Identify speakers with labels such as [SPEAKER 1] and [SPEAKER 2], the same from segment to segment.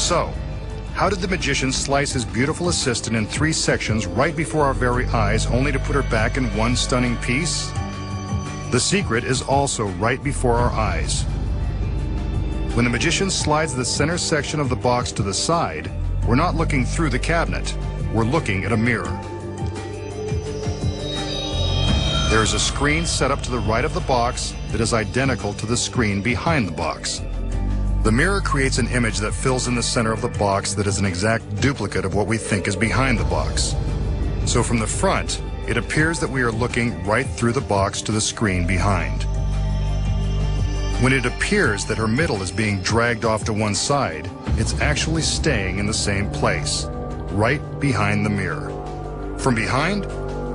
[SPEAKER 1] So, how did the magician slice his beautiful assistant in 3 sections right before our very eyes, only to put her back in one stunning piece? The secret is also right before our eyes. When the magician slides the center section of the box to the side, we're not looking through the cabinet, we're looking at a mirror. There is a screen set up to the right of the box that is identical to the screen behind the box. The mirror creates an image that fills in the center of the box that is an exact duplicate of what we think is behind the box. So from the front, it appears that we are looking right through the box to the screen behind. When it appears that her middle is being dragged off to one side, it's actually staying in the same place, right behind the mirror. From behind,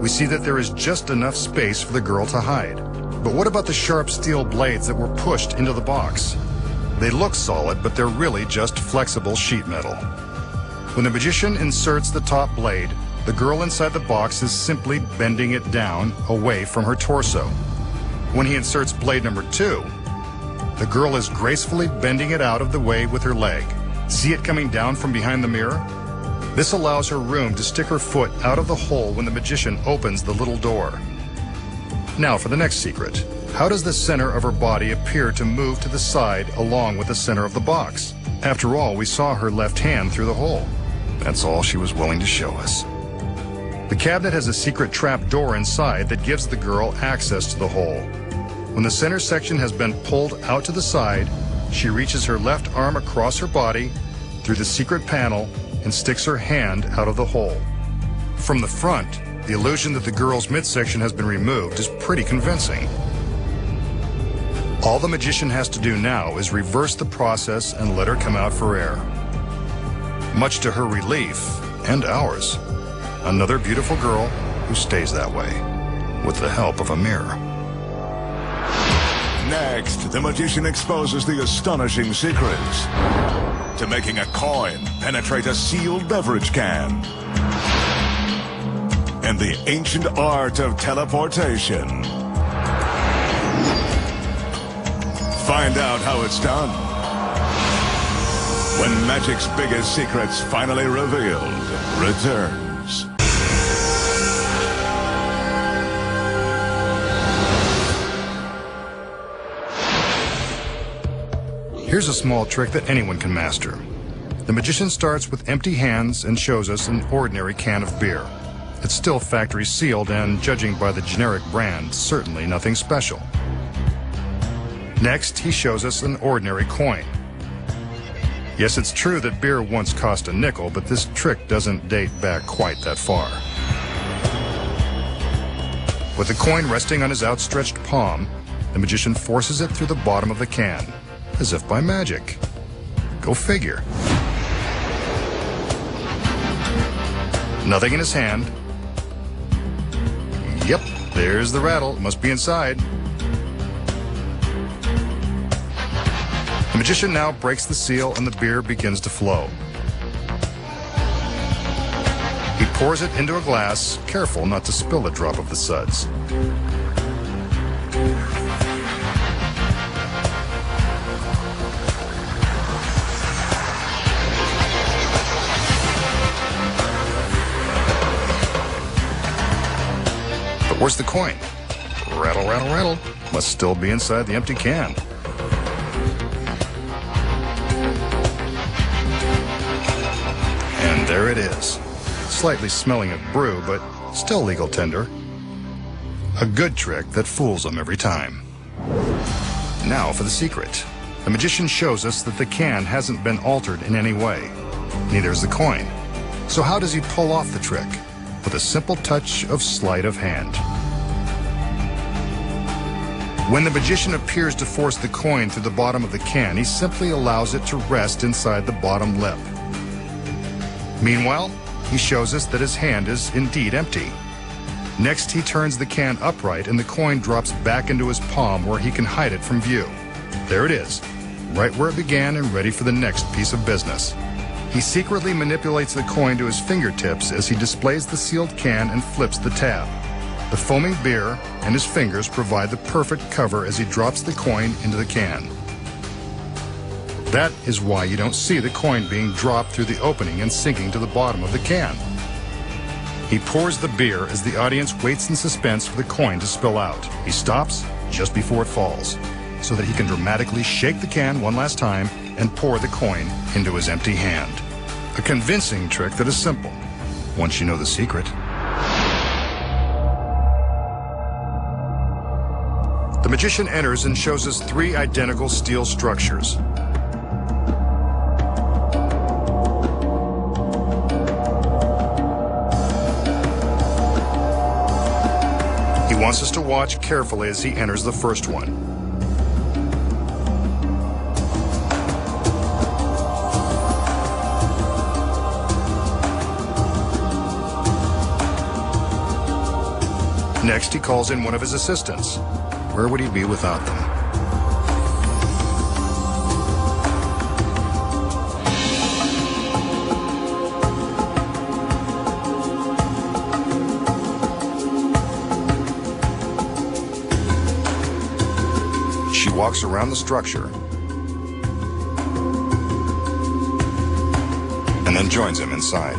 [SPEAKER 1] we see that there is just enough space for the girl to hide. But what about the sharp steel blades that were pushed into the box? They look solid, but they're really just flexible sheet metal. When the magician inserts the top blade, the girl inside the box is simply bending it down away from her torso. When he inserts blade number 2, the girl is gracefully bending it out of the way with her leg. See it coming down from behind the mirror? This allows her room to stick her foot out of the hole when the magician opens the little door. Now for the next secret. How does the center of her body appear to move to the side along with the center of the box? After all, we saw her left hand through the hole. That's all she was willing to show us. The cabinet has a secret trap door inside that gives the girl access to the hole. When the center section has been pulled out to the side, she reaches her left arm across her body through the secret panel and sticks her hand out of the hole. From the front, the illusion that the girl's midsection has been removed is pretty convincing. All the magician has to do now is reverse the process and let her come out for air. Much to her relief, and ours, another beautiful girl who stays that way, with the help of a mirror.
[SPEAKER 2] Next, the magician exposes the astonishing secrets to making a coin penetrate a sealed beverage can, and the ancient art of teleportation. Find out how it's done when magic's biggest secrets, finally revealed, returns.
[SPEAKER 1] Here's a small trick that anyone can master. The magician starts with empty hands and shows us an ordinary can of beer. It's still factory sealed and, judging by the generic brand, certainly nothing special. Next, he shows us an ordinary coin. Yes, it's true that beer once cost a nickel, but this trick doesn't date back quite that far. With the coin resting on his outstretched palm, the magician forces it through the bottom of the can, as if by magic. Go figure. Nothing in his hand. Yep, there's the rattle. It must be inside. The magician now breaks the seal and the beer begins to flow. He pours it into a glass, careful not to spill a drop of the suds. But where's the coin? Rattle, rattle, rattle. Must still be inside the empty can. And there it is. Slightly smelling of brew, but still legal tender. A good trick that fools them every time. Now for the secret. The magician shows us that the can hasn't been altered in any way. Neither is the coin. So how does he pull off the trick? With a simple touch of sleight of hand. When the magician appears to force the coin through the bottom of the can, he simply allows it to rest inside the bottom lip. Meanwhile, he shows us that his hand is indeed empty. Next, he turns the can upright and the coin drops back into his palm where he can hide it from view. There it is, right where it began and ready for the next piece of business. He secretly manipulates the coin to his fingertips as he displays the sealed can and flips the tab. The foaming beer and his fingers provide the perfect cover as he drops the coin into the can. That is why you don't see the coin being dropped through the opening and sinking to the bottom of the can. He pours the beer as the audience waits in suspense for the coin to spill out. He stops just before it falls, so that he can dramatically shake the can one last time and pour the coin into his empty hand. A convincing trick that is simple, once you know the secret. The magician enters and shows us 3 identical steel structures. He wants us to watch carefully as he enters the first one. Next, he calls in one of his assistants. Where would he be without them? She walks around the structure and then joins him inside.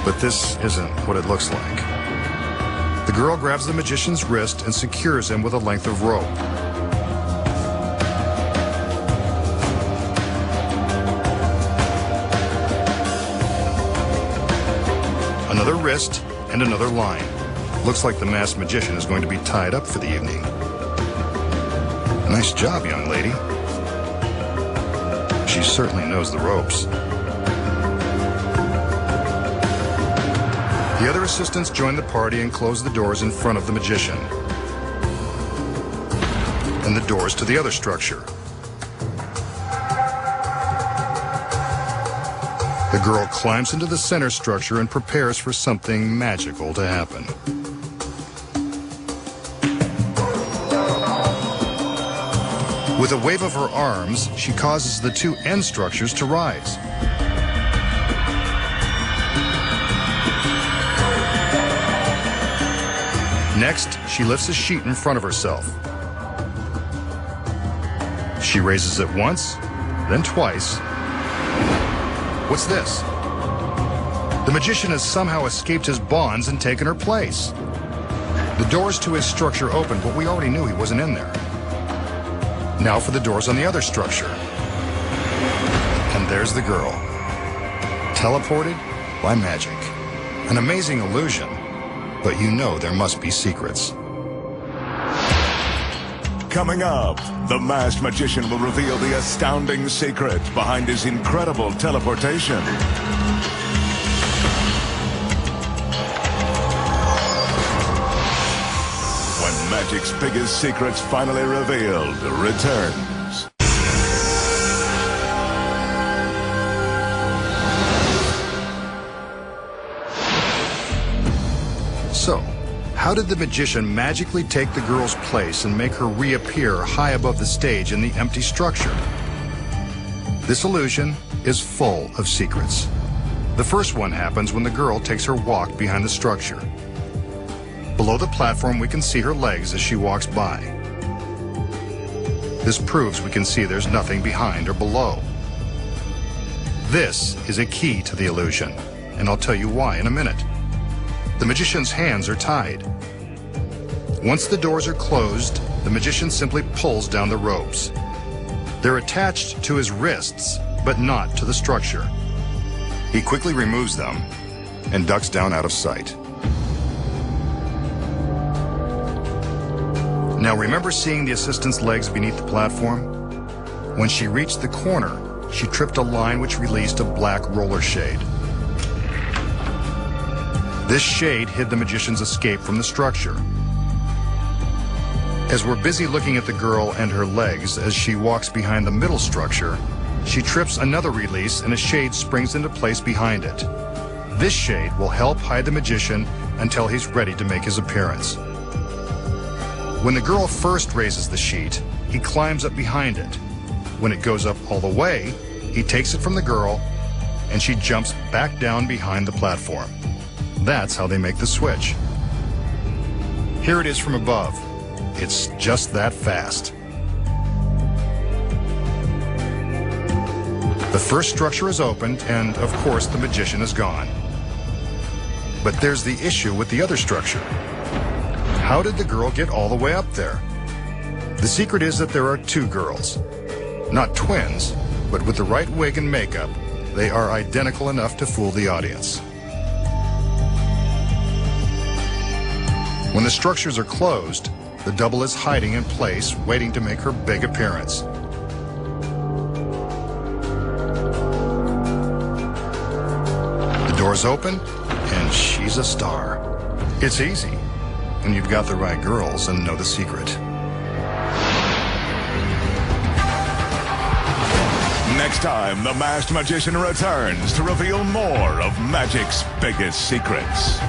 [SPEAKER 1] But this isn't what it looks like. The girl grabs the magician's wrist and secures him with a length of rope. Another wrist and another line. Looks like the masked magician is going to be tied up for the evening. Nice job, young lady. She certainly knows the ropes. The other assistants join the party and close the doors in front of the magician. And the doors to the other structure. The girl climbs into the center structure and prepares for something magical to happen. With a wave of her arms, she causes the 2 end structures to rise. Next, she lifts a sheet in front of herself. She raises it once, then twice. What's this? The magician has somehow escaped his bonds and taken her place. The doors to his structure open, but we already knew he wasn't in there. Now for the doors on the other structure. And there's the girl. Teleported by magic. An amazing illusion. But you know there must be secrets.
[SPEAKER 2] Coming up, the masked magician will reveal the astounding secret behind his incredible teleportation. When magic's biggest secrets finally revealed returns.
[SPEAKER 1] So, how did the magician magically take the girl's place and make her reappear high above the stage in the empty structure? This illusion is full of secrets. The first one happens when the girl takes her walk behind the structure. Below the platform, we can see her legs as she walks by. This proves we can see there's nothing behind or below. This is a key to the illusion, and I'll tell you why in a minute. The magician's hands are tied. Once the doors are closed, the magician simply pulls down the ropes. They're attached to his wrists, but not to the structure. He quickly removes them and ducks down out of sight. Now remember seeing the assistant's legs beneath the platform? When she reached the corner, she tripped a line which released a black roller shade. This shade hid the magician's escape from the structure. As we're busy looking at the girl and her legs as she walks behind the middle structure, she trips another release and a shade springs into place behind it. This shade will help hide the magician until he's ready to make his appearance. When the girl first raises the sheet, he climbs up behind it. When it goes up all the way, he takes it from the girl and she jumps back down behind the platform. That's how they make the switch. Here it is from above. It's just that fast. The first structure is opened, and of course the magician is gone. But there's the issue with the other structure. How did the girl get all the way up there? The secret is that there are two girls. Not twins, but with the right wig and makeup, they are identical enough to fool the audience. When the structures are closed, the double is hiding in place, waiting to make her big appearance. The doors open, and she's a star. It's easy, when you've got the right girls and know the secret.
[SPEAKER 2] Next time, the masked magician returns to reveal more of magic's biggest secrets.